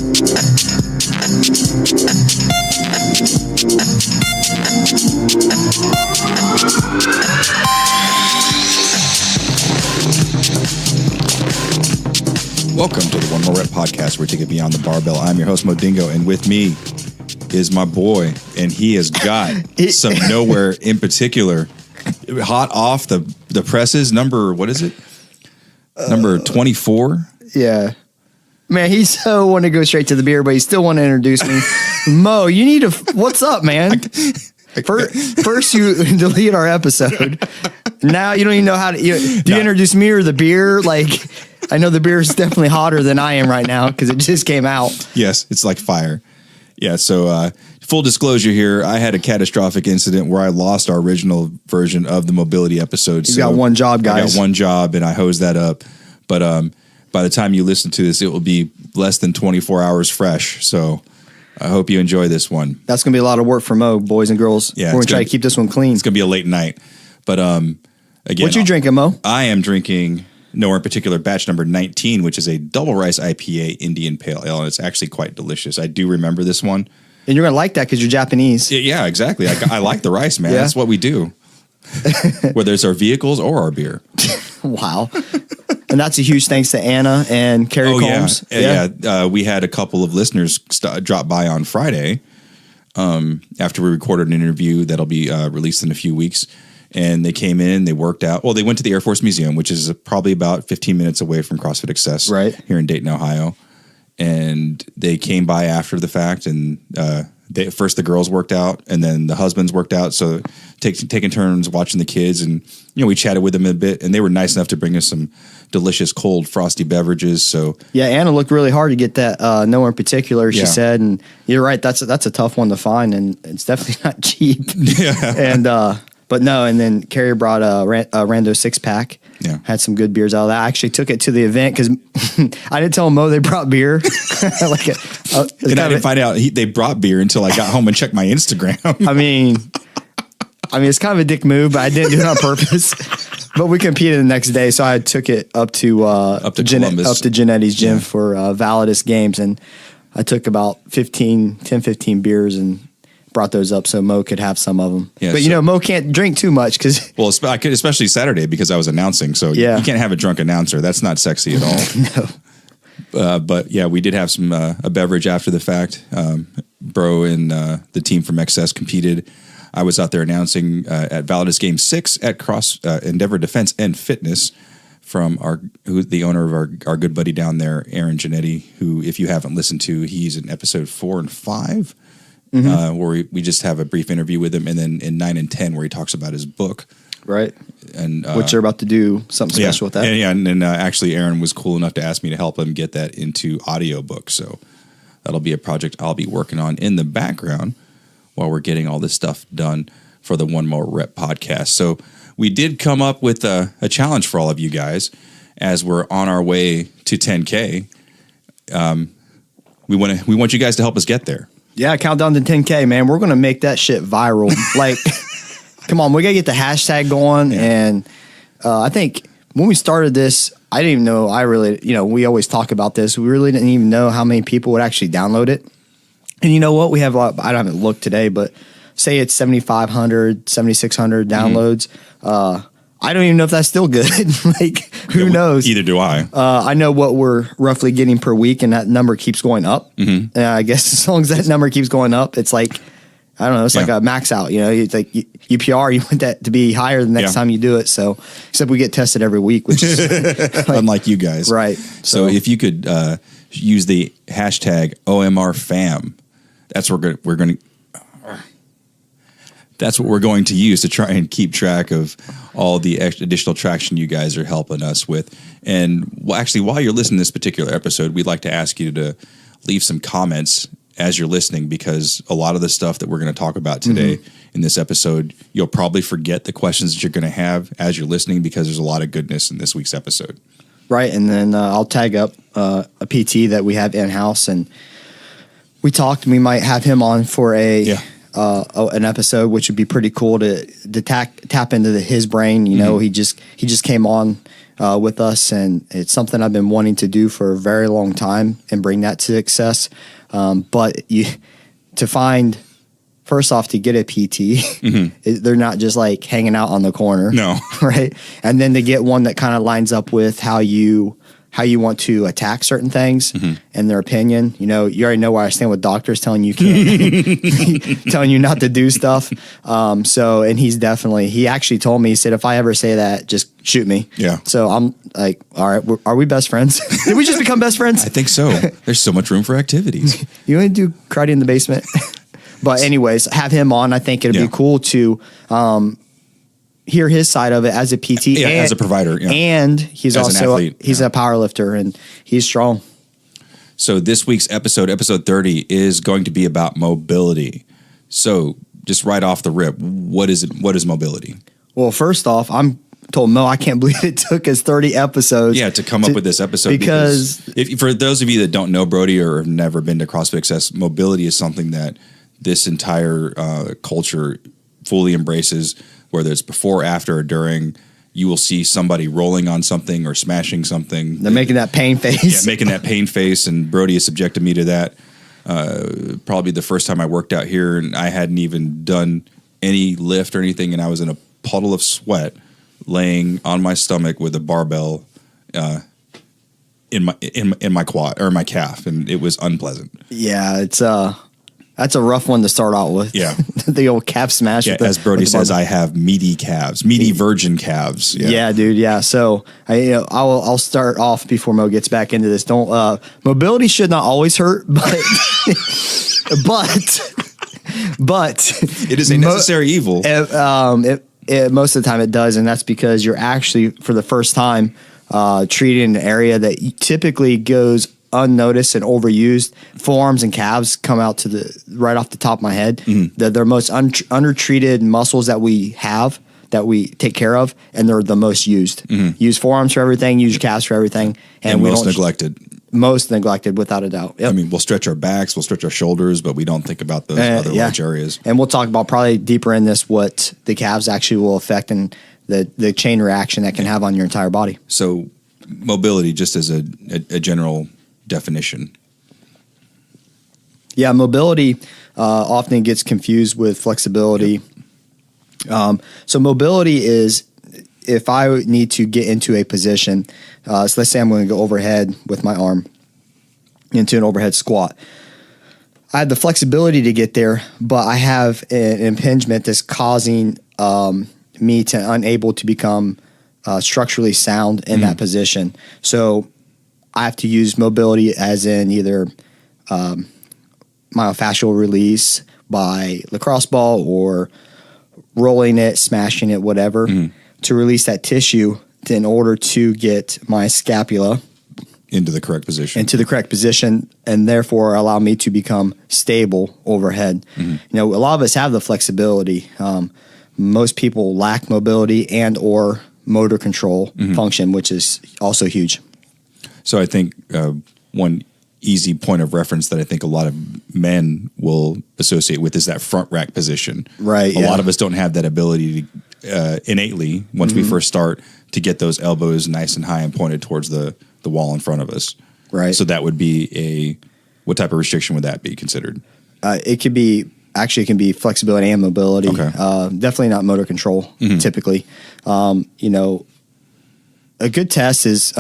Welcome to the One More Rep podcast, where we take it beyond the barbell. I'm your host, Mo Dingo, and with me is my boy, and he has got some nowhere in particular, hot off the presses. Number, what is it? Number 24? Yeah. Man, he so want to go straight to the beer, but he still want to introduce me. Mo, you need to, what's up, man? First you delete our episode. Now you don't even know how to, do you introduce me or the beer? Like, I know the beer is definitely hotter than I am right now because it just came out. Yes, it's like fire. Yeah, so full disclosure here, I had a catastrophic incident where I lost our original version of the mobility episode. You got one job, guys. I got one job, and I hosed that up. But by the time you listen to this, it will be less than 24 hours fresh. So I hope you enjoy this one. That's going to be a lot of work for Mo, boys and girls. Yeah, we're going to try to keep this one clean. It's going to be a late night. But again, what you drinking, Mo? I am drinking nowhere in particular batch number 19, which is a double rice IPA Indian Pale Ale, and it's actually quite delicious. I do remember this one. And you're going to like that because you're Japanese. Yeah, exactly. I like the rice, man. Yeah. That's what we do. Whether it's our vehicles or our beer. Wow. And that's a huge thanks to Anna and Carrie Combs. Yeah. We had a couple of listeners drop by on Friday after we recorded an interview that'll be released in a few weeks. And they came in, they worked out. Well, they went to the Air Force Museum, which is probably about 15 minutes away from CrossFit Access here in Dayton, Ohio. And they came by after the fact, and first the girls worked out, and then the husbands worked out. So taking turns watching the kids, and we chatted with them a bit, and they were nice enough to bring us some delicious cold frosty beverages. So yeah, Anna looked really hard to get that. Nowhere in particular, she said, and you're right. That's a tough one to find, and it's definitely not cheap. Yeah. And but no, and then Carrie brought a Rando 6-pack. Yeah. Had some good beers out of that. I actually took it to the event because I didn't tell Mo they brought beer. And I didn't find out they brought beer until I got home and checked my Instagram. I mean, it's kind of a dick move, but I didn't do it on purpose. But we competed the next day, so I took it up to Genetti's gym for Validus Games, and I took about 15 beers and brought those up so Mo could have some of them. Yeah, but Mo can't drink too much because I could, especially Saturday because I was announcing. So you can't have a drunk announcer. That's not sexy at all. No. But yeah, we did have some a beverage after the fact. Bro and the team from XS competed. I was out there announcing at Validus Game 6 at Cross Endeavor Defense and Fitness from the owner of our good buddy down there, Aaron Genetti, who, if you haven't listened to, he's in episode 4 and 5. Mm-hmm. Where we just have a brief interview with him, and then in 9 and 10 where he talks about his book, right? And which they're about to do something special with that. And actually, Aaron was cool enough to ask me to help him get that into audiobook. So that'll be a project I'll be working on in the background while we're getting all this stuff done for the One More Rep podcast. So we did come up with a challenge for all of you guys as we're on our way to 10K. We want you guys to help us get there. Yeah, countdown to 10K, man. We're going to make that shit viral. Like, come on, we got to get the hashtag going. Yeah. And I think when we started this, I didn't even know, we always talk about this. We really didn't even know how many people would actually download it. And you know what? We have, I haven't looked today, but say it's 7,500, 7,600 downloads. Mm-hmm. I don't even know if that's still good. Like, who knows? Either do I. I know what we're roughly getting per week, and that number keeps going up. Mm-hmm. I guess as long as that number keeps going up, it's like, I don't know, it's like a max out. It's like UPR, you want that to be higher the next time you do it. So, except we get tested every week, which is unlike you guys. Right. So if you could use the hashtag OMRFam, that's what we're going to. That's what we're going to use to try and keep track of all the additional traction you guys are helping us with. And actually, while you're listening to this particular episode, we'd like to ask you to leave some comments as you're listening, because a lot of the stuff that we're going to talk about today in this episode, you'll probably forget the questions that you're going to have as you're listening, because there's a lot of goodness in this week's episode. Right. And then I'll tag up a PT that we have in-house, and we talked, we might have him on for an episode, which would be pretty cool to tap into his brain. He just came on with us, and it's something I've been wanting to do for a very long time and bring that to success. But to find, first off, to get a PT, they're not just like hanging out on the corner. No. Right. And then to get one that kind of lines up with how you want to attack certain things and their opinion. You already know where I stand with doctors telling you can't, telling you not to do stuff. And he actually told me, he said, if I ever say that, just shoot me. Yeah. So I'm like, all right, are we best friends? Did we just become best friends? I think so. There's so much room for activities. You want to do karate in the basement? But anyways, have him on. I think it'd be cool to, hear his side of it as a PT, as a provider, and he's as also an athlete, a power lifter, and he's strong. So this week's episode 30, is going to be about mobility. So just right off the rip, what is it? What is mobility? Well, first off, I'm told Mo, I can't believe it took us 30 episodes. Yeah, to come up with this episode. Because if, for those of you that don't know Brody or have never been to CrossFit Access, mobility is something that this entire culture fully embraces. Whether it's before, after, or during, you will see somebody rolling on something or smashing something. They're making that pain face. Yeah, making that pain face, and Brody has subjected me to that. Probably the first time I worked out here, and I hadn't even done any lift or anything, and I was in a puddle of sweat, laying on my stomach with a barbell in my quad or my calf, and it was unpleasant. Yeah, that's a rough one to start out with. Yeah. The old calf smash. Yeah, as Brody says, I have meaty calves, meaty virgin calves. Yeah, dude. Yeah. So I'll start off before Mo gets back into this. Mobility should not always hurt, but it is a necessary evil. Most of the time it does, and that's because you're actually, for the first time, treating an area that typically goes unnoticed and overused. Forearms and calves come out to right off the top of my head. They're most undertreated muscles that we have, that we take care of, and they're the most used. Use forearms for everything, use calves for everything, and most neglected. Most neglected, without a doubt. Yep. I mean, we'll stretch our backs, we'll stretch our shoulders, but we don't think about those other large areas. And we'll talk about probably deeper in this what the calves actually will affect and the chain reaction that can have on your entire body. So mobility, just as a general definition. Yeah, mobility often gets confused with flexibility. Yep. So mobility is, if I need to get into a position, so let's say I'm going to go overhead with my arm into an overhead squat. I have the flexibility to get there, but I have an impingement that's causing me to unable to become structurally sound in that position. So I have to use mobility as in either myofascial release by lacrosse ball or rolling it, smashing it, whatever, to release that tissue in order to get my scapula into the correct position. And therefore allow me to become stable overhead. A lot of us have the flexibility. Most people lack mobility and or motor control function, which is also huge. So I think one easy point of reference that I think a lot of men will associate with is that front rack position. Right. A lot of us don't have that ability to innately, once we first start, to get those elbows nice and high and pointed towards the wall in front of us. Right. So that would be what type of restriction would that be considered? It can be flexibility and mobility. Okay. Definitely not motor control typically. A good test is,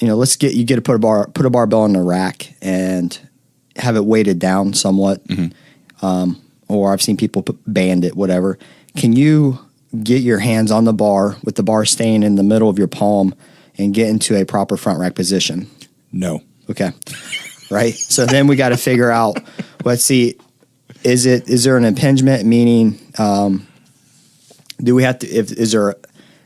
let's get to put a barbell in a rack and have it weighted down somewhat. Or I've seen people band it, whatever. Can you get your hands on the bar with the bar staying in the middle of your palm and get into a proper front rack position? No. Okay. Right. So then we got to figure out, let's see, is there an impingement? Meaning, do we have to, is there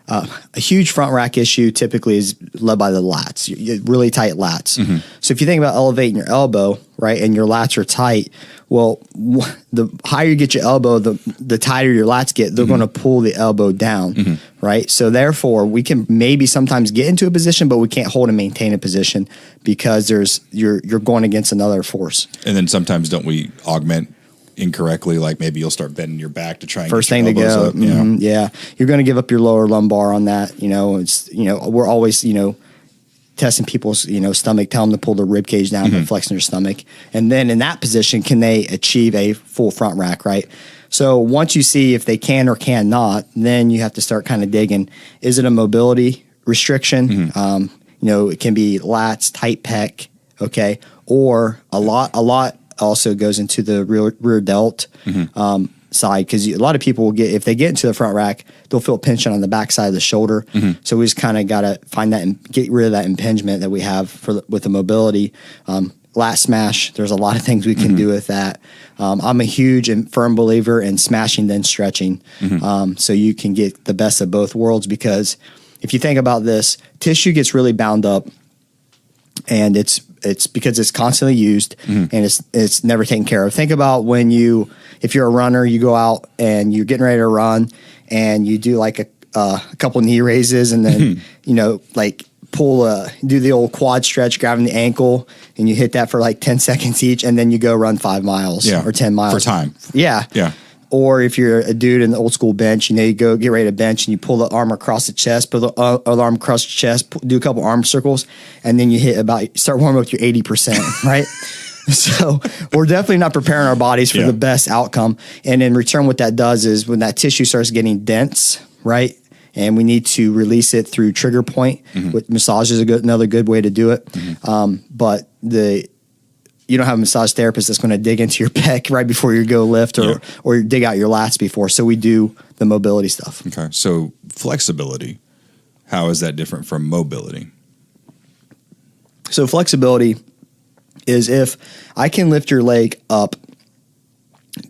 a huge front rack issue typically is led by the lats, really tight lats. So if you think about elevating your elbow, right, and your lats are tight, well, the higher you get your elbow, the tighter your lats get. They're going to pull the elbow down, right? So therefore, we can maybe sometimes get into a position, but we can't hold and maintain a position because you're going against another force. And then sometimes don't we augment incorrectly, like maybe you'll start bending your back to try and First get your thing to elbows go. up. Yeah. Mhm, yeah. You're going to give up your lower lumbar on that. We're always, testing people's, stomach, tell them to pull the rib cage down and flexing their stomach. And then in that position, can they achieve a full front rack, right? So once you see if they can or cannot, then you have to start kind of digging. Is it a mobility restriction? It can be lats, tight pec, okay? Or a lot also goes into the rear delt side, because a lot of people will if they get into the front rack, they'll feel pinching on the back side of the shoulder. So we just kind of got to find that and get rid of that impingement that we have with the mobility. Lat smash, there's a lot of things we can do with that. I'm a huge and firm believer in smashing then stretching, so you can get the best of both worlds, because if you think about this, tissue gets really bound up, and it's because it's constantly used and it's never taken care of. Think about if you're a runner, you go out and you're getting ready to run and you do like a couple knee raises and then, do the old quad stretch, grabbing the ankle, and you hit that for like 10 seconds each. And then you go run 5 miles or 10 miles for time. Yeah. Yeah. Or if you're a dude in the old school bench, you go get ready to bench and you pull the arm across the chest, put the other arm across the chest, do a couple arm circles, and then you start warming up with your 80%, right? So we're definitely not preparing our bodies for the best outcome. And in return, what that does is when that tissue starts getting dense, right? And we need to release it through trigger point. Massage is another good way to do it. But you don't have a massage therapist that's going to dig into your pec right before you go lift or dig out your lats before. So we do the mobility stuff. Okay. So flexibility, how is that different from mobility? So flexibility is if I can lift your leg up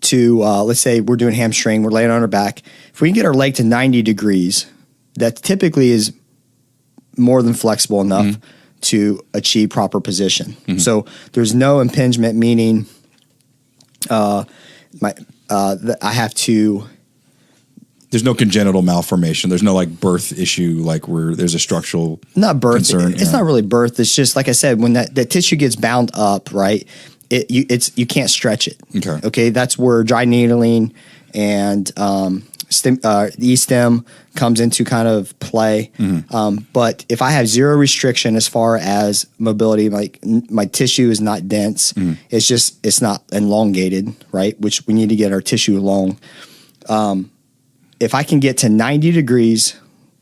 to, let's say we're doing hamstring, we're laying on our back. If we can get our leg to 90 degrees, that typically is more than flexible enough to achieve proper position. So there's no impingement, meaning I have to. There's no congenital malformation. There's no like birth issue, like where there's a structural not birth. concern. It's not really birth. It's just like I said, when that tissue gets bound up, right? You can't stretch it. Okay. That's where dry needling and E-stem comes into kind of play. But if I have zero restriction as far as mobility, like my tissue is not dense, it's not elongated, right? Which we need to get our tissue long. If I can get to 90 degrees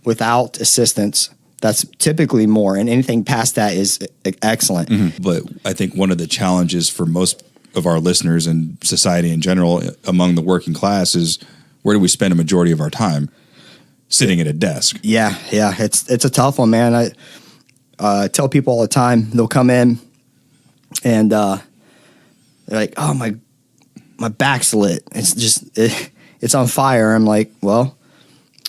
without assistance, that's typically more, and anything past that is excellent. But I think one of the challenges for most of our listeners and society in general among the working class is, where do we spend a majority of our time? Sitting at a desk. Yeah. It's a tough one, man. I tell people all the time, they'll come in and they're like, "Oh, my back's lit. It's just it's on fire." I'm like, "Well,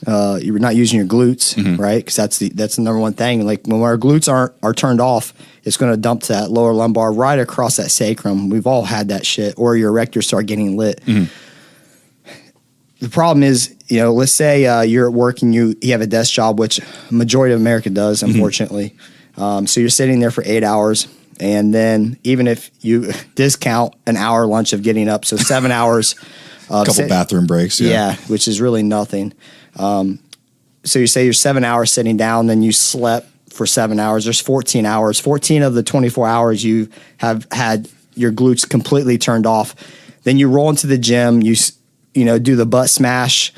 you're not using your glutes, right? Because that's the number one thing. Like when our glutes are turned off, it's going to dump that lower lumbar right across that sacrum. We've all had that shit. Or your erectors start getting lit." The problem is, let's say you're at work and you have a desk job, which majority of America does, unfortunately. So you're sitting there for 8 hours, and then even if you discount an hour lunch of getting up, so 7 hours. A couple bathroom breaks. Yeah, which is really nothing. So you say you're 7 hours sitting down, then you slept for 7 hours. There's 14 hours. 14 of the 24 hours you have had your glutes completely turned off. Then you roll into the gym. You do the butt smash,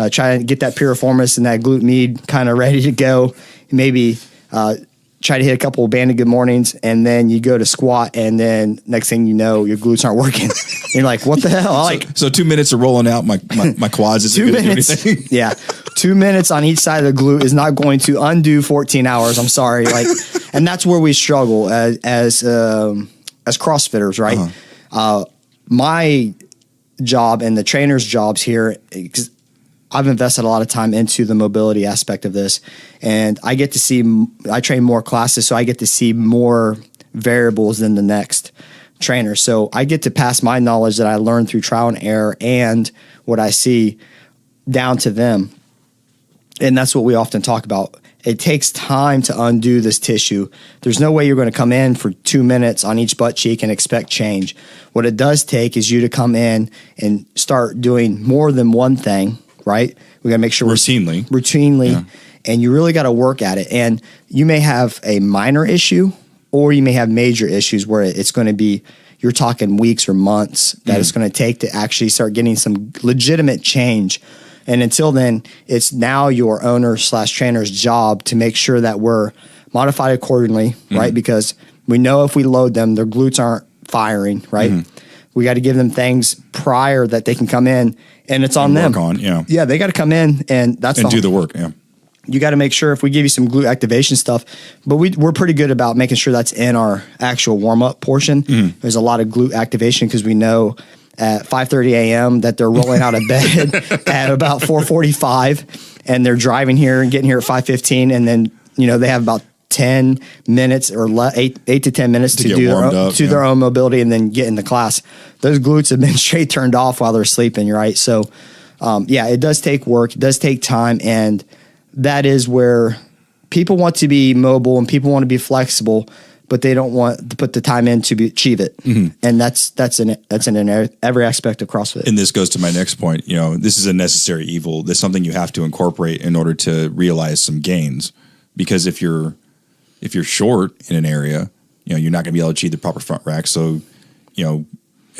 try to get that piriformis and that glute med kind of ready to go. Maybe try to hit a couple of banded good mornings, and then you go to squat, and then next thing you know, your glutes aren't working. You're like, what the hell? So 2 minutes of rolling out my quads isn't 2 going to do minutes. anything. Yeah. 2 minutes on each side of the glute is not going to undo 14 hours. I'm sorry. And that's where we struggle as CrossFitters, right? My job and the trainers' jobs here, because I've invested a lot of time into the mobility aspect of this, and I train more classes, so I get to see more variables than the next trainer. So I get to pass my knowledge that I learned through trial and error and what I see down to them. And that's what we often talk about. It takes time to undo this tissue. There's no way you're going to come in for 2 minutes on each butt cheek and expect change. What it does take is you to come in and start doing more than one thing, right? We got to make sure routinely, yeah. And you really got to work at it. And you may have a minor issue, or you may have major issues where it's going to be, you're talking weeks or months that it's going to take to actually start getting some legitimate change. And until then, it's now your owner/trainer's job to make sure that we're modified accordingly, right? Because we know if we load them, their glutes aren't firing, right? We got to give them things prior that they can come in, and it's on them. Yeah, they got to come in and do the work. Yeah, you got to make sure if we give you some glute activation stuff, but we're pretty good about making sure that's in our actual warm up portion. There's a lot of glute activation because we know at 5:30 a.m. that they're rolling out of bed at about 4:45, and they're driving here and getting here at 5:15, and then they have about 10 minutes or 8 to 10 minutes to do their own mobility and then get in the class. Those glutes have been straight turned off while they're sleeping, right? So, it does take work. It does take time, and that is where people want to be mobile and people want to be flexible, but they don't want to put the time in to achieve it. And that's in every aspect of CrossFit. And this goes to my next point. This is a necessary evil. This is something you have to incorporate in order to realize some gains. Because if you're short in an area, you're not going to be able to achieve the proper front rack. So,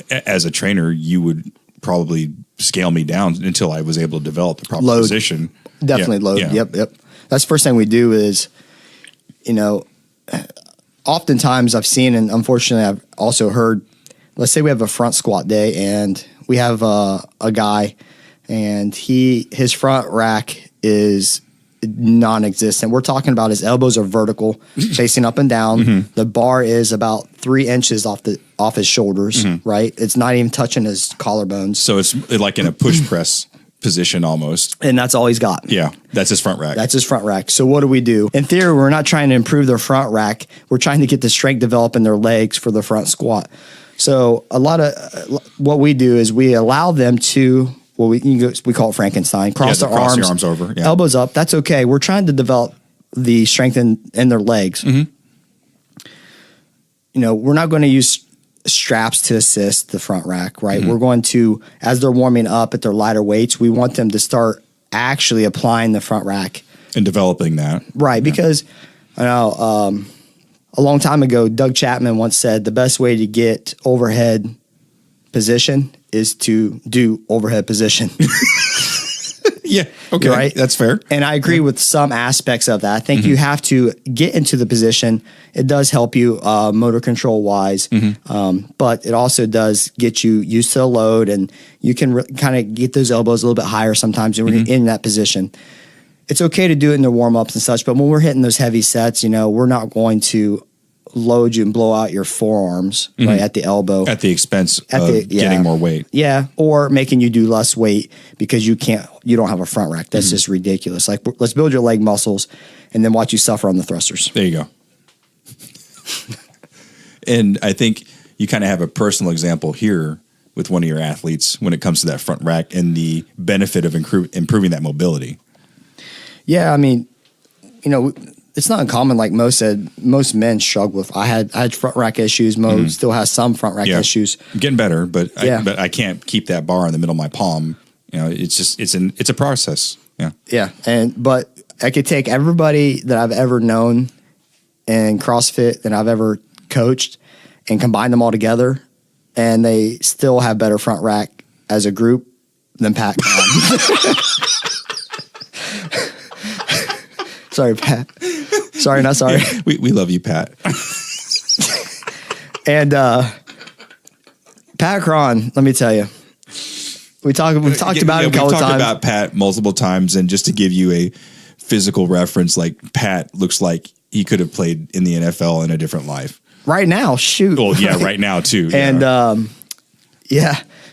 as a trainer, you would probably scale me down until I was able to develop the proper position. Definitely load. Yeah. Yep. That's the first thing we do is, oftentimes I've seen, and unfortunately I've also heard, let's say we have a front squat day and we have a guy and his front rack is non-existent. We're talking about his elbows are vertical, facing up and down. The bar is about 3 inches off his shoulders, right? It's not even touching his collarbones. So it's like in a push press position almost. And that's all he's got. Yeah, that's his front rack. So what do? In theory, we're not trying to improve their front rack. We're trying to get the strength developed in their legs for the front squat. So a lot of what we do is we allow them to, we call it Frankenstein, cross their arms over, elbows up. That's okay. We're trying to develop the strength in their legs. We're not going to use straps to assist the front rack, right? We're going to, as they're warming up at their lighter weights, we want them to start actually applying the front rack and developing that, right? Because I know a long time ago, Doug Chapman once said the best way to get overhead position is to do overhead position. Yeah. Okay. Right. That's fair. And I agree with some aspects of that. I think you have to get into the position. It does help you motor control wise, but it also does get you used to the load, and you can kind of get those elbows a little bit higher sometimes when you're in that position. It's okay to do it in the warm ups and such, but when we're hitting those heavy sets, we're not going to load you and blow out your forearms right at the elbow at the expense of getting more weight. Yeah, or making you do less weight because you don't have a front rack. That's just ridiculous. Like, let's build your leg muscles and then watch you suffer on the thrusters. There you go. And I think you kind of have a personal example here with one of your athletes when it comes to that front rack and the benefit of improving that mobility. Yeah, I mean, it's not uncommon. Like most men struggle with. I had front rack issues. Mo still has some front rack issues. I'm getting better, but I can't keep that bar in the middle of my palm. It's a process. Yeah. Yeah. But I could take everybody that I've ever known in CrossFit that I've ever coached and combine them all together, and they still have better front rack as a group than Pat. Sorry, Pat. Sorry, not sorry. Yeah, we love you, Pat. And Pat Cron, let me tell you, we've talked about him a couple times. We've talked about Pat multiple times, and just to give you a physical reference, like Pat looks like he could have played in the NFL in a different life. Right now, shoot. Well, yeah, right now too. And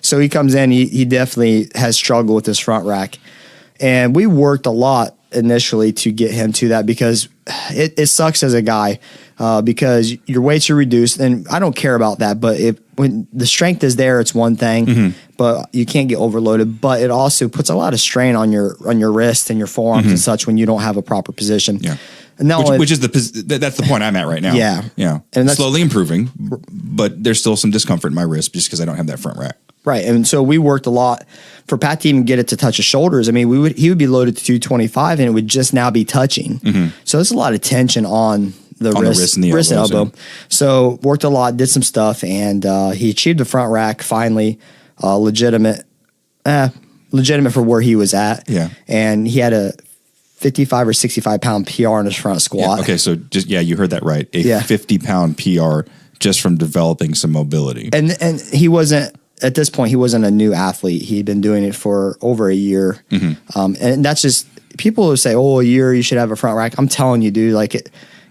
so he comes in. He definitely has struggled with his front rack, and we worked a lot. initially to get him to that because it sucks as a guy because your weights are reduced, and I don't care about that. But when the strength is there, it's one thing, but you can't get overloaded. But it also puts a lot of strain on your wrist and your forearms and such when you don't have a proper position. Yeah. And which is that's the point I'm at right now. Yeah. And slowly improving, but there's still some discomfort in my wrist just because I don't have that front rack. Right. And so we worked a lot for Pat to even get it to touch his shoulders. I mean, he would be loaded to 225 and it would just now be touching. So there's a lot of tension on the wrist and the elbow. So worked a lot, did some stuff, and he achieved the front rack finally, legitimate for where he was at. Yeah. And he had a 55 or 65 pound PR in his front squat. Yeah. Okay. So you heard that right. 50-pound PR just from developing some mobility. And he wasn't, at this point, he wasn't a new athlete. He'd been doing it for over a year. And that's just, people who say, a year, you should have a front rack. I'm telling you, dude, like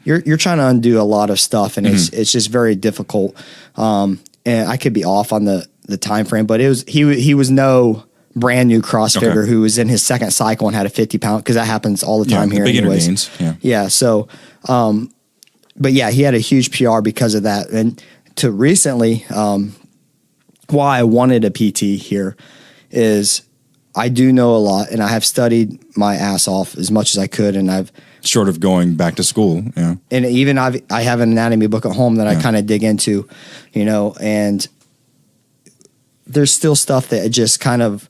you're trying to undo a lot of stuff, and it's just very difficult. And I could be off on the time frame, but he was no brand new CrossFitter who was in his second cycle and had a 50-pound, because that happens all the time here. Beginner anyways. gains. Yeah. So, but yeah, he had a huge PR because of that. And to recently, why I wanted a PT here is I do know a lot, and I have studied my ass off as much as I could, and I've short of going back to school, and even I have an anatomy book at home that I kind of dig into, and there's still stuff that just kind of,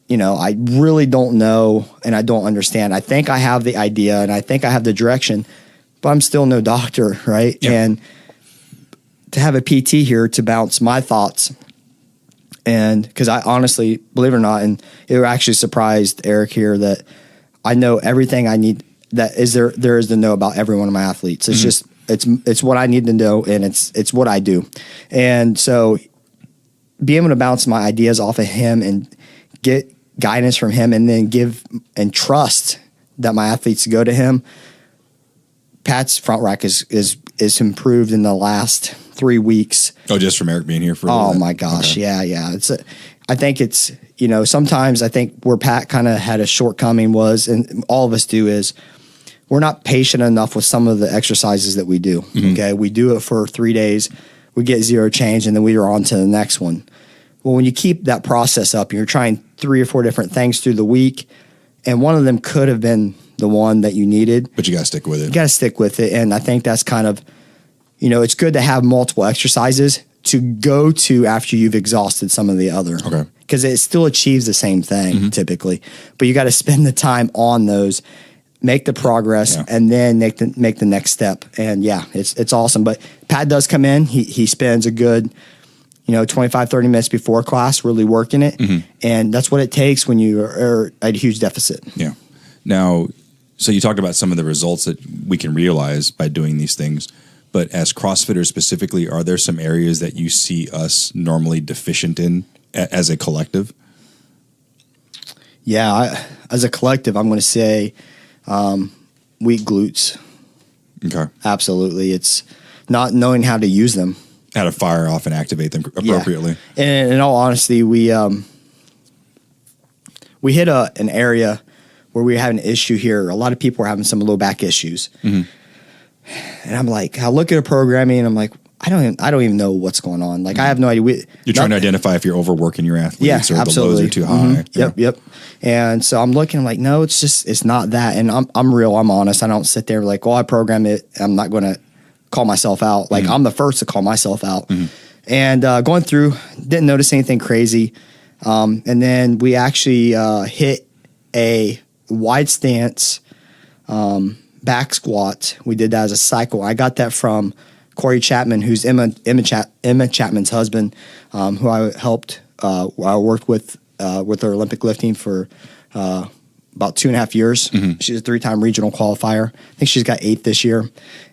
I really don't know and I don't understand. I think I have the idea and I think I have the direction, but I'm still no doctor, right? Yep. And to have a PT here to bounce my thoughts, and because I honestly, believe it or not, and it actually surprised Eric here that I know everything I need that there is to know about every one of my athletes. It's just it's what I need to know, and it's what I do. And so being able to bounce my ideas off of him and get guidance from him, and then give and trust that my athletes go to him. Pat's front rack is improved in the last 3 weeks. Oh, just from Eric being here for a little bit? My gosh. Okay. Yeah. I think it's, sometimes I think where Pat kind of had a shortcoming was, and all of us do, is we're not patient enough with some of the exercises that we do. Okay. We do it for 3 days, we get zero change, and then we are on to the next one. Well, when you keep that process up, you're trying 3 or 4 different things through the week, and one of them could have been the one that you needed. But you got to stick with it. You got to stick with it. And I think that's kind of, it's good to have multiple exercises to go to after you've exhausted some of the other. Okay. Because it still achieves the same thing typically. But you got to spend the time on those, make the progress, and then make the next step. And it's awesome. But Pat does come in. He spends a good 25, 30 minutes before class really working it. And that's what it takes when you are at a huge deficit. Yeah. Now, so you talked about some of the results that we can realize by doing these things, but as CrossFitters specifically, are there some areas that you see us normally deficient in as a collective? Yeah, as a collective, I'm going to say weak glutes. Okay. Absolutely. It's not knowing how to use them. How to fire off and activate them appropriately. Yeah. And in all honesty, we hit an area where we had an issue here. A lot of people were having some low back issues. And I'm like, I look at a programming and I'm like, I don't even know what's going on. Like, I have no idea. You're trying to identify if you're overworking your athletes or absolutely. the lows are too high. Yep. And so I'm looking, I'm like, no, it's not that. And I'm real, I'm honest. I don't sit there like, I program it. I'm not going to call myself out. Like, I'm the first to call myself out. And going through, didn't notice anything crazy. And then we actually hit a wide stance back squat. We did that as a cycle. I got that from Corey Chapman, who's Emma Chapman's husband, who I helped. I worked with her Olympic lifting for about 2.5 years. She's a 3-time regional qualifier. I think she's got 8th this year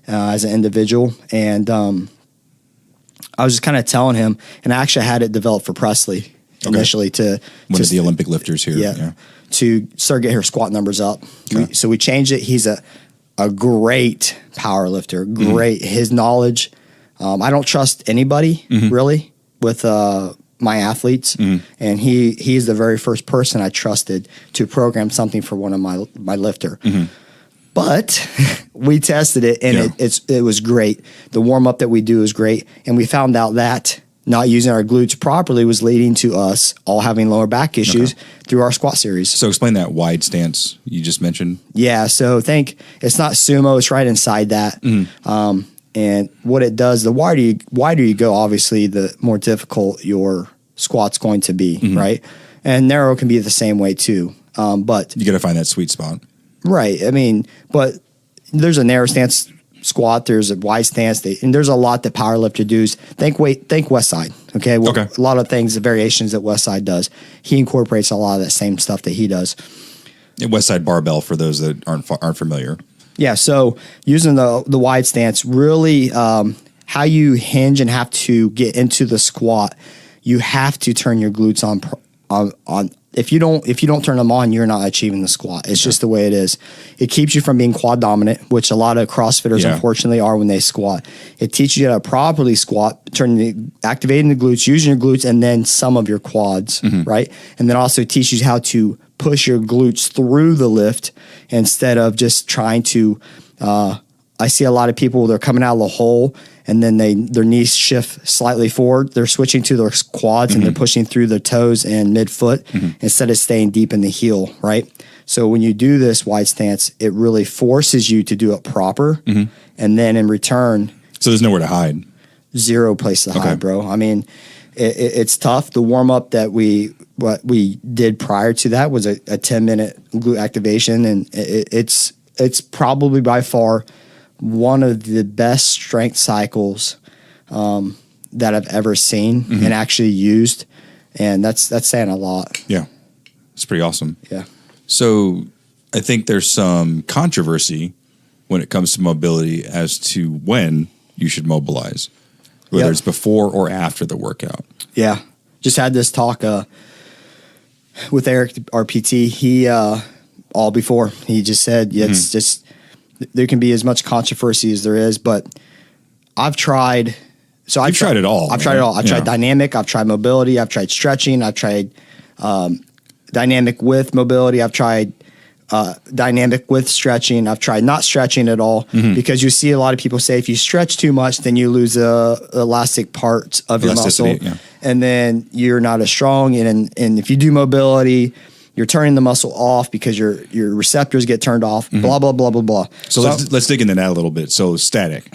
as an individual. And I was just kind of telling him, and I actually had it developed for Presley initially to one of the Olympic lifters here. Yeah. To start getting her squat numbers up. Okay. So we changed it. He's a great power lifter. Great. His knowledge. I don't trust anybody really with my athletes, and he's the very first person I trusted to program something for one of my lifter. But we tested it, and it was great. The warm up that we do is great, and we found out that not using our glutes properly was leading to us all having lower back issues through our squat series. So explain that wide stance you just mentioned. Yeah, so think it's not sumo; it's right inside that. And what it does, the wider you go, obviously, the more difficult your squat's going to be, right? And narrow can be the same way too. But you got to find that sweet spot, right? I mean, but there's a narrow stance squat, there's a wide stance, and there's a lot that powerlifter does. Think Westside, okay? Well, a lot of things, the variations that Westside does. He incorporates a lot of that same stuff that he does. Westside barbell for those that aren't familiar. Yeah, so using the wide stance, really how you hinge and have to get into the squat, you have to turn your glutes on. If you don't turn them on, you're not achieving the squat. It's just the way it is. It keeps you from being quad dominant, which a lot of CrossFitters unfortunately are when they squat. It teaches you how to properly squat, activating the glutes, using your glutes, and then some of your quads, right? And then also teaches you how to push your glutes through the lift instead of just trying to. I see a lot of people, they're coming out of the hole and then their knees shift slightly forward. They're switching to their quads and they're pushing through their toes and midfoot instead of staying deep in the heel, right? So when you do this wide stance, it really forces you to do it proper. And then in return. So there's nowhere to hide. Zero place to hide, bro. I mean, it's tough. The warm up that what we did prior to that was a 10-minute glute activation. And it's probably by far one of the best strength cycles that I've ever seen and actually used, and that's saying a lot. Yeah, it's pretty awesome. Yeah. So I think there's some controversy when it comes to mobility as to when you should mobilize, whether it's before or after the workout. Yeah. Just had this talk with Eric, our PT. He all before he just said it's just. There can be as much controversy as there is, but I've tried. So I've tried it all. I've tried it all. I've tried dynamic. I've tried mobility. I've tried stretching. I've tried dynamic with mobility. I've tried dynamic with stretching. I've tried not stretching at all because you see a lot of people say if you stretch too much, then you lose the elastic parts of your muscle, and then you're not as strong. And if you do mobility, you're turning the muscle off because your receptors get turned off, blah, blah, blah, blah, blah. So let's dig into that a little bit. So static,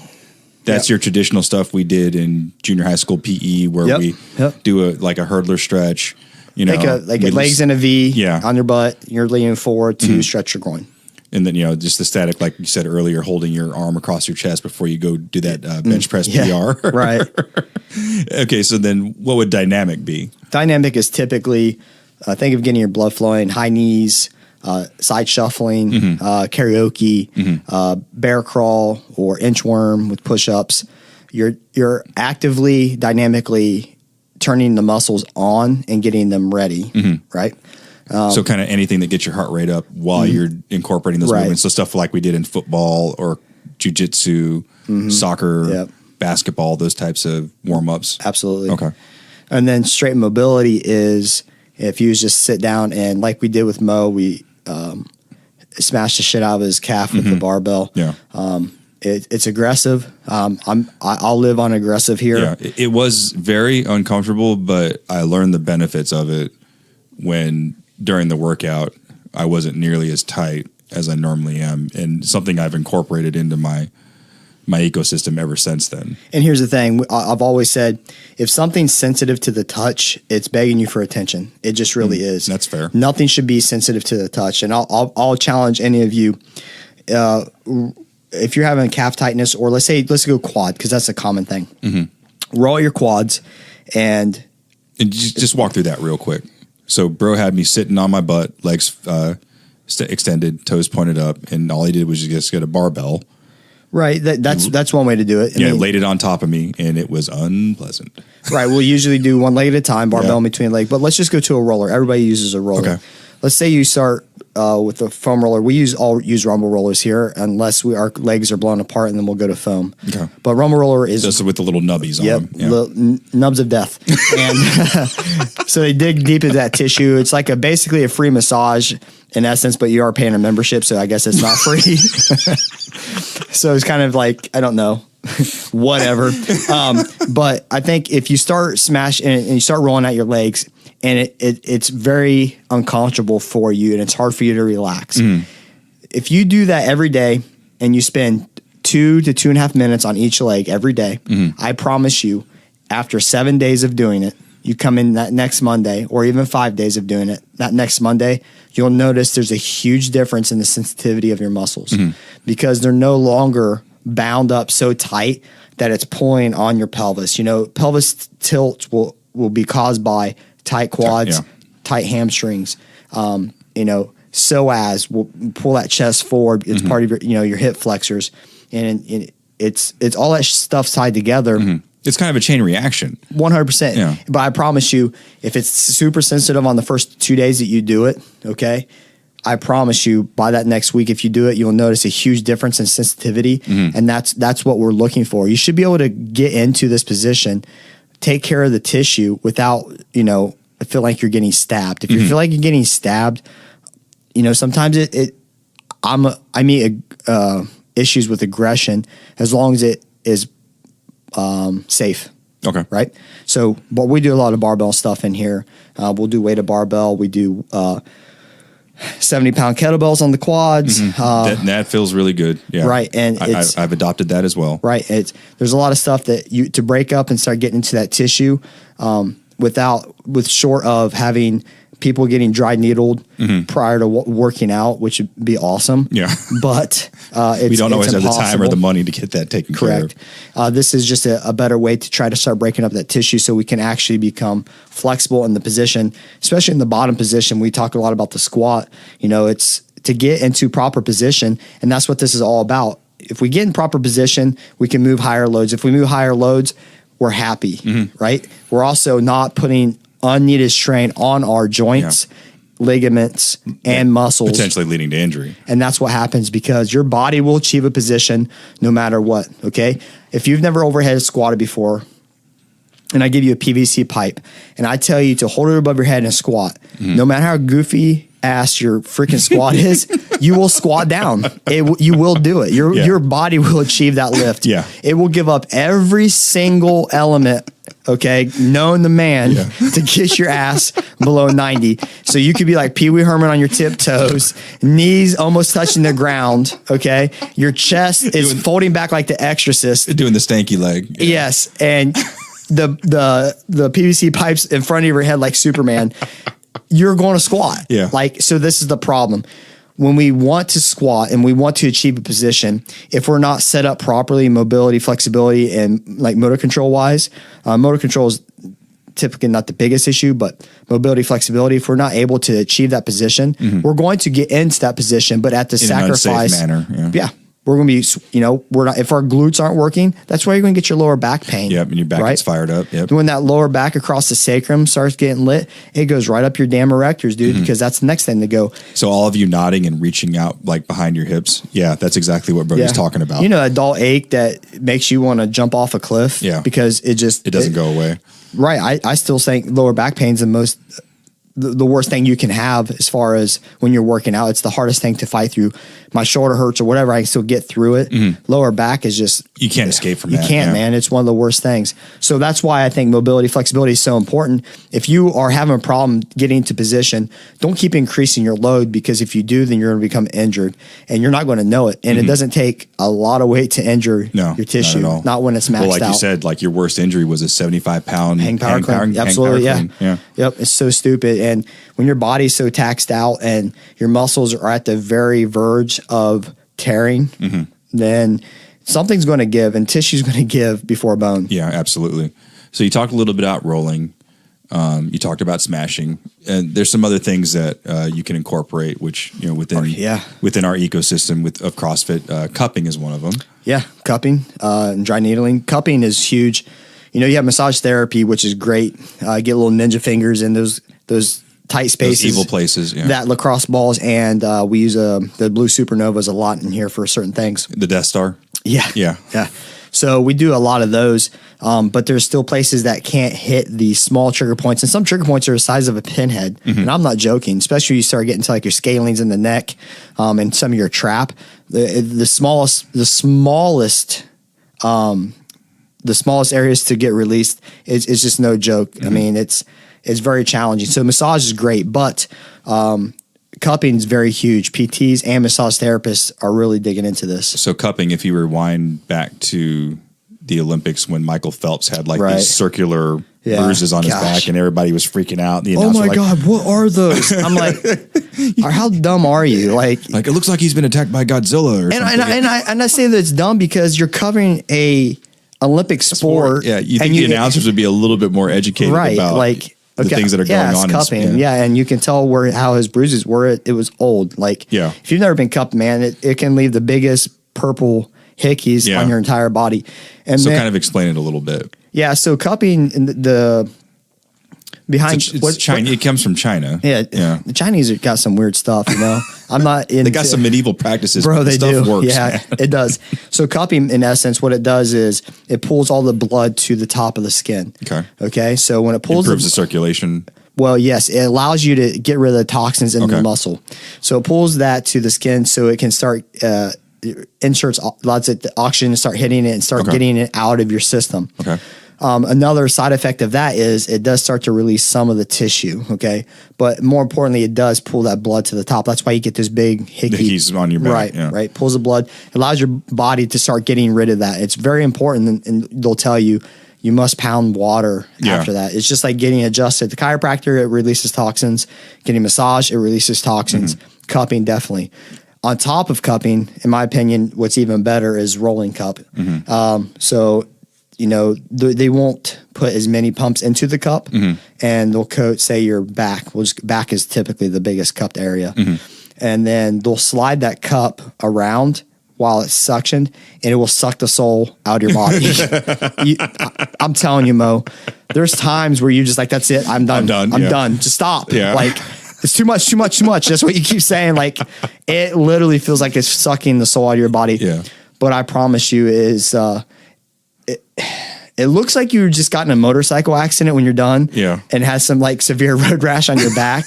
that's your traditional stuff we did in junior high school PE where we do a hurdler stretch, like legs in a V on your butt, you're leaning forward to stretch your groin. And then, just the static, like you said earlier, holding your arm across your chest before you go do that bench press PR. Right. Okay. So then what would dynamic be? Dynamic is typically, think of getting your blood flowing, high knees, side shuffling, karaoke, bear crawl, or inchworm with push-ups. You're actively, dynamically turning the muscles on and getting them ready, right? So kind of anything that gets your heart rate up while you're incorporating those movements. So stuff like we did in football or jiu-jitsu, soccer, basketball, those types of warm-ups. Absolutely. Okay. And then straight mobility is if you just sit down and like we did with Mo, we smashed the shit out of his calf with the barbell. Yeah. It's aggressive. I'll live on aggressive here. Yeah. It was very uncomfortable, but I learned the benefits of it when during the workout I wasn't nearly as tight as I normally am, and something I've incorporated into my ecosystem ever since then. And here's the thing. I've always said, if something's sensitive to the touch, it's begging you for attention. It just really is. That's fair. Nothing should be sensitive to the touch. And I'll challenge any of you, if you're having calf tightness, or let's go quad, because that's a common thing. Roll your quads and just walk through that real quick. So bro had me sitting on my butt, legs extended, toes pointed up, and all he did was just get a barbell. Right. That's one way to do it. Laid it on top of me, and it was unpleasant. Right. We'll usually do one leg at a time, barbell in between leg. But let's just go to a roller. Everybody uses a roller. Okay. Let's say you start with the foam roller. We use rumble rollers here unless our legs are blown apart, and then we'll go to foam. Okay. But rumble roller is just with the little nubbies on them. Yeah. Nubs of death. And so they dig deep into that tissue. It's like basically a free massage in essence, but you are paying a membership, so I guess it's not free. So it's kind of like, I don't know. Whatever. But I think if you start smashing and you start rolling out your legs, and it's very uncomfortable for you and it's hard for you to relax. If you do that every day and you spend 2 to 2.5 minutes on each leg every day, I promise you, after 7 days of doing it, you come in that next Monday, or even 5 days of doing it, that next Monday, you'll notice there's a huge difference in the sensitivity of your muscles because they're no longer bound up so tight that it's pulling on your pelvis. Pelvis tilt will be caused by tight quads, tight hamstrings. Psoas will pull that chest forward. It's part of your hip flexors, and it's all that stuff's tied together. It's kind of a chain reaction. 100%. Yeah. But I promise you, if it's super sensitive on the first 2 days that you do it, okay, I promise you by that next week, if you do it, you'll notice a huge difference in sensitivity. And that's what we're looking for. You should be able to get into this position, take care of the tissue without, feel like you're getting stabbed. If you feel like you're getting stabbed, sometimes I meet issues with aggression as long as it is safe. Okay. Right. So, but we do a lot of barbell stuff in here. We'll do weighted barbell. We do 70-pound kettlebells on the quads. That feels really good. Yeah. Right. And I've adopted that as well. Right. There's a lot of stuff that to break up and start getting into that tissue short of having people getting dry needled prior to working out, which would be awesome. Yeah. But we don't always have the time or impossible. the money to get that taken care of. This is just a better way to try to start breaking up that tissue so we can actually become flexible in the position, especially in the bottom position. We talk a lot about the squat. It's to get into proper position, and that's what this is all about. If we get in proper position, we can move higher loads. If we move higher loads, we're happy, right? We're also not putting unneeded strain on our joints, ligaments, and muscles. Potentially leading to injury. And that's what happens because your body will achieve a position no matter what, okay? If you've never overhead squatted before, and I give you a PVC pipe, and I tell you to hold it above your head and squat, no matter how goofy ass your freaking squat is, you will squat down. You will do it. Your body will achieve that lift. Yeah. It will give up every single element, okay, known to man to get your ass below 90. So you could be like Pee Wee Herman on your tiptoes, knees almost touching the ground, okay? Your chest is folding back like The Exorcist. Doing the stanky leg. Yeah. Yes, and the PVC pipes in front of your head like Superman, you're going to squat. Yeah. So this is the problem. When we want to squat and we want to achieve a position, if we're not set up properly, mobility, flexibility, and like motor control wise, motor control is typically not the biggest issue, but mobility, flexibility, if we're not able to achieve that position, we're going to get into that position, but at the sacrifice. In an unsafe manner. Yeah. We're going to be, we're not, if our glutes aren't working, that's why you're going to get your lower back pain. Yep. And your back gets fired up. Yep. When that lower back across the sacrum starts getting lit, it goes right up your damn erectors, dude, because that's the next thing to go. So all of you nodding and reaching out like behind your hips. Yeah. That's exactly what Brody's talking about. A dull ache that makes you want to jump off a cliff. Yeah. Because it doesn't go away. Right. I still think lower back pain's the worst thing you can have as far as when you're working out. It's the hardest thing to fight through. My shoulder hurts or whatever, I can still get through it. Lower back is just... You can't escape from that. You can't, man. It's one of the worst things. So that's why I think mobility, flexibility is so important. If you are having a problem getting to position, don't keep increasing your load, because if you do, then you're going to become injured and you're not going to know it. And it doesn't take a lot of weight to injure your tissue. Not at all. Not when it's maxed out. Well, like you said, like your worst injury was a 75-pound hang power clean. Absolutely, yeah. Yep, it's so stupid. And when your body's so taxed out and your muscles are at the very verge of tearing, then something's going to give and tissue's going to give before bone. Yeah, absolutely. So you talked a little bit about rolling. You talked about smashing, and there's some other things that you can incorporate, which within our ecosystem of CrossFit, cupping is one of them. Yeah, cupping and dry needling. Cupping is huge. You have massage therapy, which is great. Get little ninja fingers in those tight spaces, Those evil places. Yeah. that lacrosse balls, and we use the blue supernovas a lot in here for certain things. The Death Star. Yeah, Yeah. yeah. So we do a lot of those, but there's still places that can't hit the small trigger points, and some trigger points are the size of a pinhead. And I'm not joking, especially when you start getting to like your scalenes in the neck, and some of your trap. The smallest areas to get released is just no joke. I mean, it's very challenging. So massage is great, but cupping is very huge. PTs and massage therapists are really digging into this. So cupping, if you rewind back to the Olympics when Michael Phelps had like Right. these circular Yeah. bruises on his Gosh. back and everybody was freaking out. The Oh announcer my like, God, what are those? I'm like, how dumb are you? Like it looks like he's been attacked by Godzilla or something. and I say that it's dumb because you're covering a Olympic sport. Yeah, you and think the announcers would be a little bit more educated right, about like the things that are going it's on. Cupping, yeah, and you can tell how his bruises were. It was old. Like, Yeah. if you've never been cupped, man, it can leave the biggest purple hickeys Yeah. on your entire body. And So then, kind of explain it a little bit. yeah, so cupping the behind It's China. It comes from China. yeah, the Chinese have got some weird stuff. You know, I'm not into. They got some medieval practices. Bro, but the they stuff do. works. Yeah, it does. So cupping, in essence, what it does is it pulls all the blood to the top of the skin. Okay. Okay. So when it pulls Improves the circulation. well, yes, it allows you to get rid of the toxins in the Okay. muscle. So it pulls that to the skin so it can start inserts lots of oxygen and start hitting it and start Okay. getting it out of your system. Okay. Another side effect of that is it does start to release some of the tissue. Okay. But more importantly, it does pull that blood to the top. That's why you get this big hickey. The hickeys on your back. Right. Yeah. Right. Pulls the blood, allows your body to start getting rid of that. It's very important. And they'll tell you, you must pound water Yeah. after that. It's just like getting adjusted. The chiropractor, it releases toxins. Getting massage, it releases toxins. Cupping, definitely. On top of cupping, in my opinion, what's even better is rolling cup. So, you know, they won't put as many pumps into the cup, and they'll coat, say, your back. Back is typically the biggest cupped area. And then they'll slide that cup around while it's suctioned, and it will suck the soul out of your body. I'm telling you, Mo, there's times where you just like, that's it. I'm done. I'm yeah. done. Just stop. Yeah. Like, it's too much. That's what you keep saying. Like, it literally feels like it's sucking the soul out of your body. Yeah. But I promise you is, it looks like you just got in a motorcycle accident when you're done. Yeah. And has some like severe road rash on your back.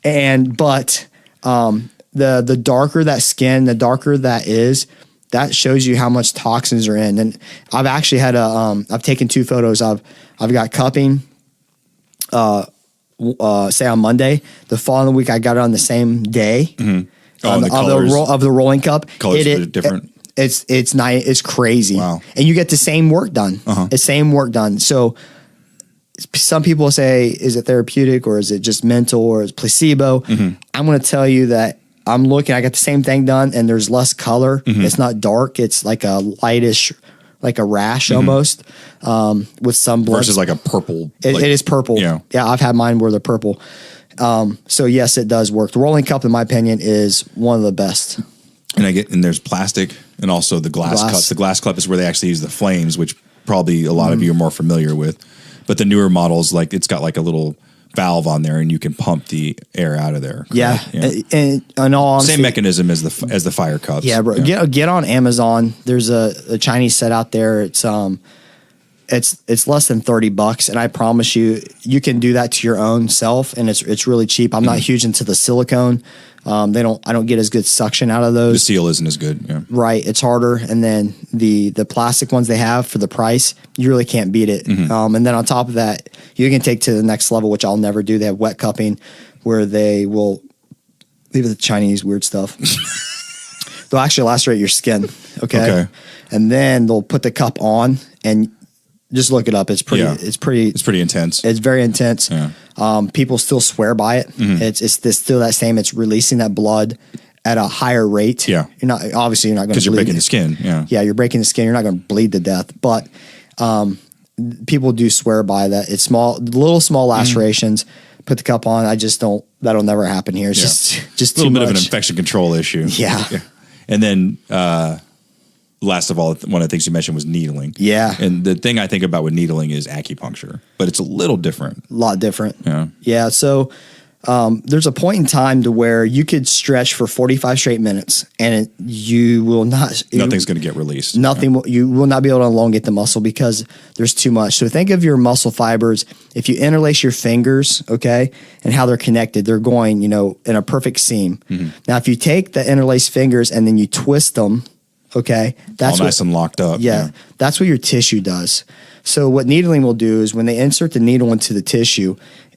But the darker that skin, the darker that is, that shows you how much toxins are in. And I've actually had I've taken 2 photos. I've got cupping, say on Monday. The following week, I got it on the same day. Oh, and the colors. Of the rolling cup. Colors are different. It's nice. It's crazy. Wow. And you get the same work done. The same work done. So some people say, is it therapeutic or is it just mental or is it placebo? I'm going to tell you that I got the same thing done and there's less color. It's not dark. It's like a lightish, like a rash almost, with some blood. Versus like a purple. It is purple. Yeah. Yeah. I've had mine where they're purple. So yes, it does work. The rolling cup, in my opinion, is one of the best. And there's plastic and also the glass cup. The glass cup is where they actually use the flames, which probably a lot of you are more familiar with. But the newer models, like it's got like a little valve on there and you can pump the air out of there. Yeah. And in all honesty, same mechanism as the fire cups. Yeah, bro. Get on Amazon. There's a Chinese set out there. It's less than $30, and I promise you can do that to your own self, and it's really cheap. I'm not huge into the silicone. I don't get as good suction out of those. The seal isn't as good. Yeah. Right, it's harder, and then the plastic ones they have for the price, you really can't beat it. And then on top of that, you can take to the next level, which I'll never do. They have wet cupping, where they will leave the Chinese weird stuff. They'll actually lacerate your skin. Okay, and then they'll put the cup on, and just look it up. It's pretty. Yeah. It's pretty intense. It's very intense. Yeah. People still swear by it. It's still that same. It's releasing that blood at a higher rate. Yeah. You're not going to Because you're breaking the skin. Yeah. Yeah, you're breaking the skin. You're not going to bleed to death. But people do swear by that. It's little small lacerations. Put the cup on. I just don't. That'll never happen here. It's just a little too bit much. of an infection control issue. Yeah. And then last of all, one of the things you mentioned was needling. Yeah. And the thing I think about with needling is acupuncture, but it's a little different. A lot different. Yeah. Yeah. So there's a point in time to where you could stretch for 45 straight minutes and you will not. Nothing's going to get released. You will not be able to elongate the muscle because there's too much. So think of your muscle fibers. If you interlace your fingers, okay, and how they're connected, they're going, in a perfect seam. Now, if you take the interlaced fingers and then you twist them, okay, that's all nice and locked up. Yeah, that's what your tissue does. So what needling will do is when they insert the needle into the tissue,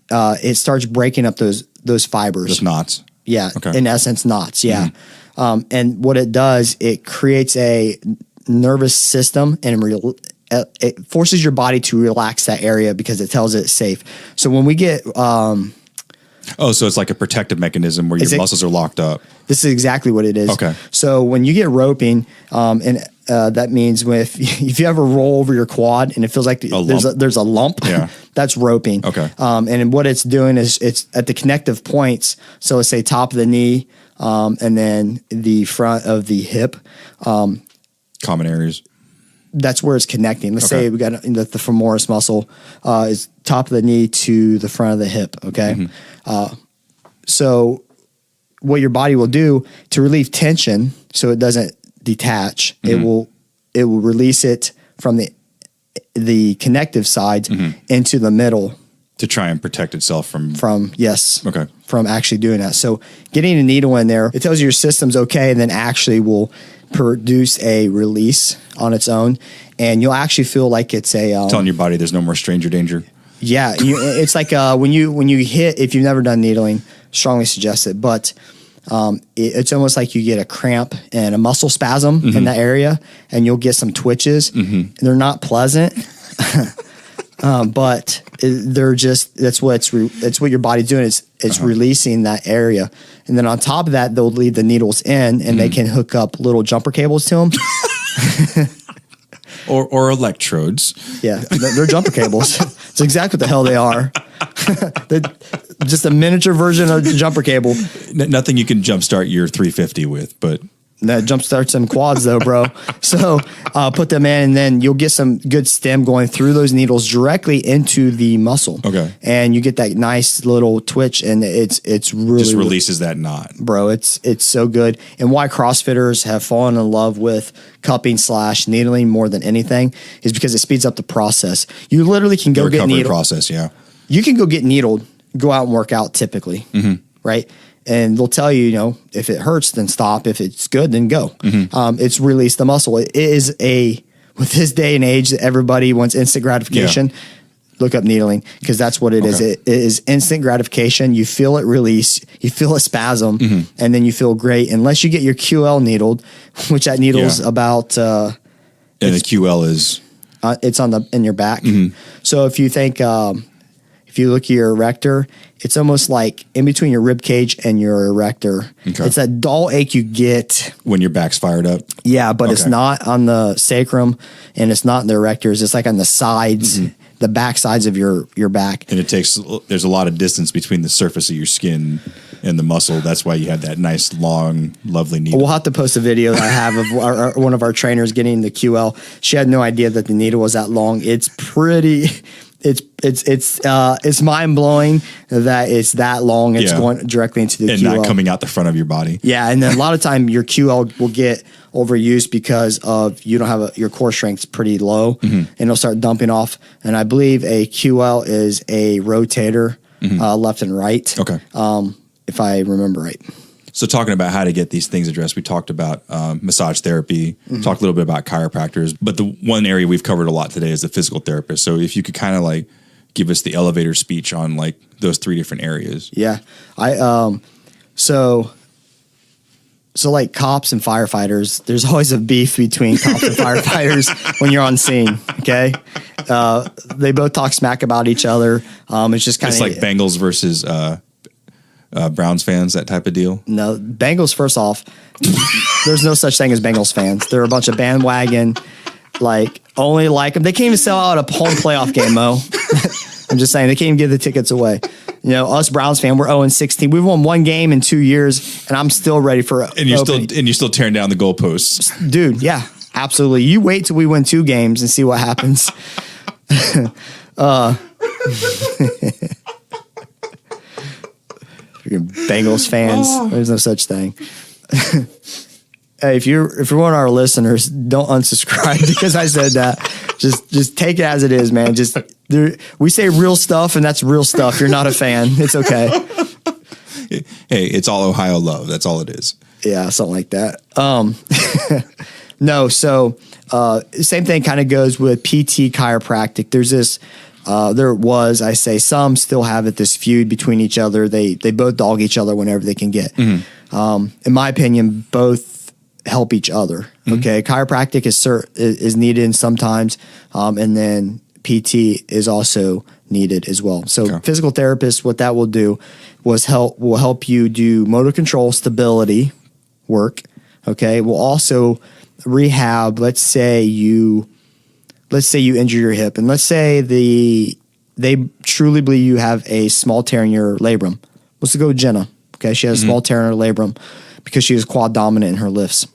it starts breaking up those fibers. Just knots. Yeah, okay. In essence, knots. Yeah, and what it does, it creates a nervous system and it forces your body to relax that area because it tells it it's safe. So when we get so it's like a protective mechanism where your muscles are locked up. This is exactly what it is. Okay. So when you get roping, that means if you ever roll over your quad and it feels like there's a lump, yeah. That's roping. Okay. And what it's doing is it's at the connective points. So let's say top of the knee, and then the front of the hip. Common areas. That's where it's connecting. Let's say we got the femoris muscle is top of the knee to the front of the hip. Okay. So what your body will do to relieve tension so it doesn't detach, it will release it from the connective sides into the middle to try and protect itself from actually doing that. So getting a needle in there, it tells you your system's okay, and then actually will produce a release on its own, and you'll actually feel like it's telling your body there's no more stranger danger. Yeah, it's like when you hit, if you've never done needling, strongly suggest it, but it's almost like you get a cramp and a muscle spasm in that area, and you'll get some twitches. They're not pleasant, but they're just that's what your body's doing. It's releasing that area, and then on top of that, they'll leave the needles in, and they can hook up little jumper cables to them. Or electrodes. Yeah, they're jumper cables. It's exactly what the hell they are. They're just a miniature version of the jumper cable. Nothing you can jumpstart your 350 with, but that jumpstarts some quads though, bro. So put them in, and then you'll get some good stem going through those needles directly into the muscle. Okay, and you get that nice little twitch, and it's really just releases that knot, bro. It's so good, and why CrossFitters have fallen in love with cupping / needling more than anything is because it speeds up the process. You literally can go get needled. Process, yeah. You can go get needled, go out and work out typically, right? And they'll tell you, if it hurts, then stop. If it's good, then go. It's release the muscle. It is with this day and age that everybody wants instant gratification. Yeah. Look up needling because that's what it is. It is instant gratification. You feel it release, you feel a spasm, and then you feel great. Unless you get your QL needled, which that needle's about. And the QL is it's in your back. So if you think. If you look at your erector, it's almost like in between your rib cage and your erector. Okay. It's that dull ache you get when your back's fired up. Yeah, but it's not on the sacrum and it's not in the erectors. It's like on the sides, the back sides of your back. And there's a lot of distance between the surface of your skin and the muscle. That's why you had that nice, long, lovely needle. We'll have to post a video that I have of one of our trainers getting the QL. She had no idea that the needle was that long. It's pretty... It's mind blowing that it's that long. It's going directly into the and QL. Not coming out the front of your body. Yeah, and then a lot of time your QL will get overused because of you don't have your core strength's pretty low, and it'll start dumping off. And I believe a QL is a rotator, left and right. Okay, if I remember right. So talking about how to get these things addressed, we talked about massage therapy, talked a little bit about chiropractors, but the one area we've covered a lot today is the physical therapist. So if you could kind of like give us the elevator speech on like those 3 different areas. Yeah. So like cops and firefighters, there's always a beef between cops and firefighters when you're on scene. Okay. They both talk smack about each other. It's just kind of like Bengals versus, Browns fans, that type of deal? No, Bengals, first off, there's no such thing as Bengals fans. They're a bunch of bandwagon, only like them. They can't even sell out a home playoff game, Mo. I'm just saying, they can't even give the tickets away. Us Browns fan, we're 0-16. We've won 1 game in 2 years, and I'm still ready for and you're still tearing down the goalposts. Dude, yeah, absolutely. You wait till we win 2 games and see what happens. Freaking Bengals fans. There's no such thing. Hey, if you're one of our listeners, don't unsubscribe because I said that. Just take it as it is, man. We say real stuff, and that's real stuff. You're not a fan. It's okay. Hey, it's all Ohio love. That's all it is. Yeah, something like that. No, so same thing kind of goes with PT chiropractic. There's this. Some still have it, this feud between each other. They both dog each other whenever they can get. In my opinion, both help each other. Okay, chiropractic is needed sometimes, and then PT is also needed as well. So physical therapists, what that will do will help you do motor control, stability work. Okay, will also rehab. Let's say you injure your hip, and let's say they truly believe you have a small tear in your labrum. Let's go with Jenna. Okay, she has a small tear in her labrum because she was quad dominant in her lifts.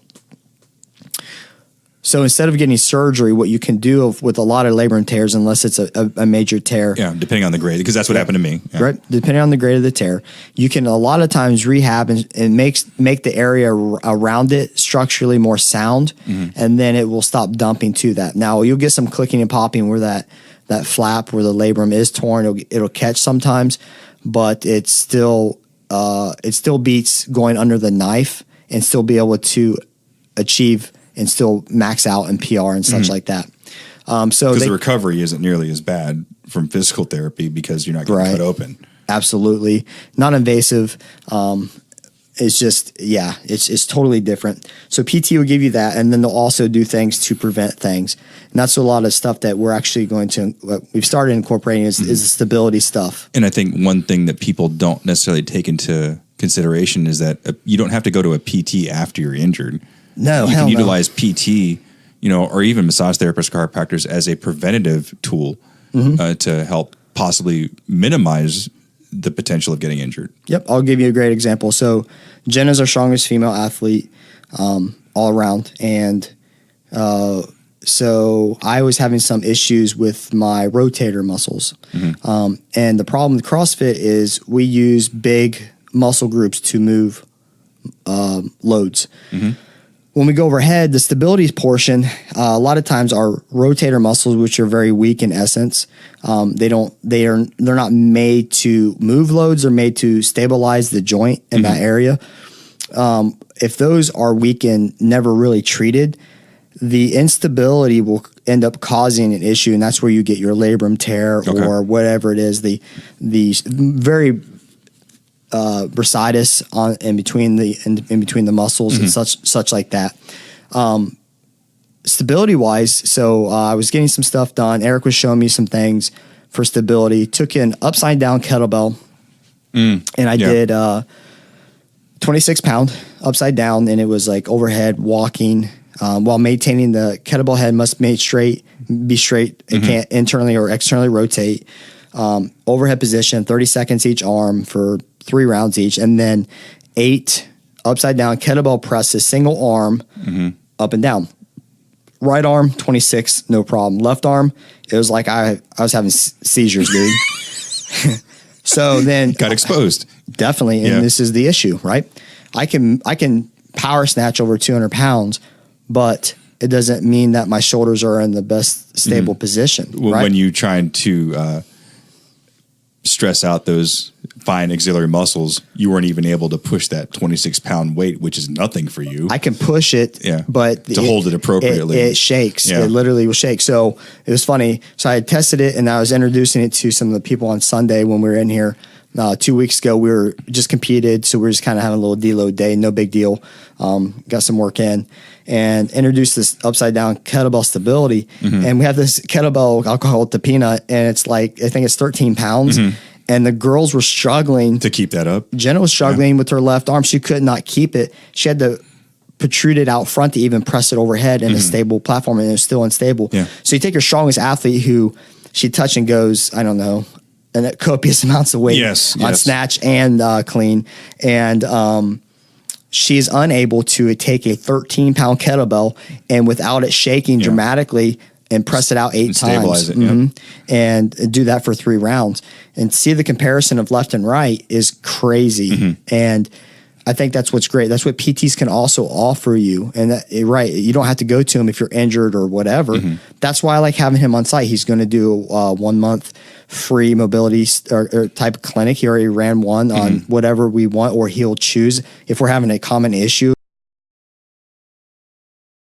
So instead of getting surgery, what you can do with a lot of labrum tears, unless it's a major tear. Yeah, depending on the grade, because that's what happened to me. Yeah. Right, depending on the grade of the tear, you can a lot of times rehab and make the area around it structurally more sound, and then it will stop dumping to that. Now, you'll get some clicking and popping where that flap where the labrum is torn, it'll catch sometimes, but it still beats going under the knife and still be able to achieve and still max out and PR and such like that. So the recovery isn't nearly as bad from physical therapy because you're not getting cut open. Absolutely. Non-invasive. It's just, it's totally different. So PT will give you that, and then they'll also do things to prevent things. And that's a lot of stuff that we're actually we've started incorporating is the stability stuff. And I think one thing that people don't necessarily take into consideration is that you don't have to go to a PT after you're injured. No, you can utilize PT, or even massage therapists, chiropractors as a preventative tool to help possibly minimize the potential of getting injured. Yep, I'll give you a great example. So Jenna's our strongest female athlete all around, and so I was having some issues with my rotator muscles. And the problem with CrossFit is we use big muscle groups to move loads. When we go overhead, the stability portion, a lot of times our rotator muscles, which are very weak in essence, they're not made to move loads. They're made to stabilize the joint in that area. If those are weak and never really treated, the instability will end up causing an issue, and that's where you get your labrum tear or whatever it is. The very bursitis in between the muscles and such like that. Stability wise, so I was getting some stuff done. Eric was showing me some things for stability. Took an upside down kettlebell, and I did 26 pound upside down, and it was like overhead walking while maintaining the kettlebell head must be straight. It can't internally or externally rotate. Overhead position, 30 seconds each arm for 3 rounds each, and then 8 upside down kettlebell presses, single arm, up and down. Right arm, 26, no problem. Left arm, it was like I was having seizures, dude. So then got exposed. Definitely, and this is the issue, right? I can power snatch over 200 pounds, but it doesn't mean that my shoulders are in the best stable position. Right? When you trying to stress out those fine auxiliary muscles, you weren't even able to push that 26-pound weight, which is nothing for you. I can push it, but to hold it appropriately. It shakes. It literally will shake. So it was funny. So I had tested it, and I was introducing it to some of the people on Sunday when we were in here. 2 weeks ago, we were just competed, so we were just kind of having a little deload day, no big deal. Got some work in, and introduced this upside down kettlebell stability. And we have this kettlebell, I'll call it the peanut, and it's like, I think it's 13 pounds. And the girls were struggling to keep that up. Jenna was struggling with her left arm. She could not keep it. She had to protrude it out front to even press it overhead in a stable platform, and it was still unstable. So you take your strongest athlete who she touch and goes, I don't know, and copious amounts of weight on snatch and clean. And she's unable to take a 13-pound kettlebell and without it shaking dramatically and press it out 8 and stabilize times. it, And do that for 3 rounds. And see the comparison of left and right is crazy. And I think that's what's great. That's what PTs can also offer you. And right, you don't have to go to him if you're injured or whatever. That's why I like having him on site. He's going to do a 1 month free mobility or type of clinic. He already ran one on whatever we want, or he'll choose if we're having a common issue.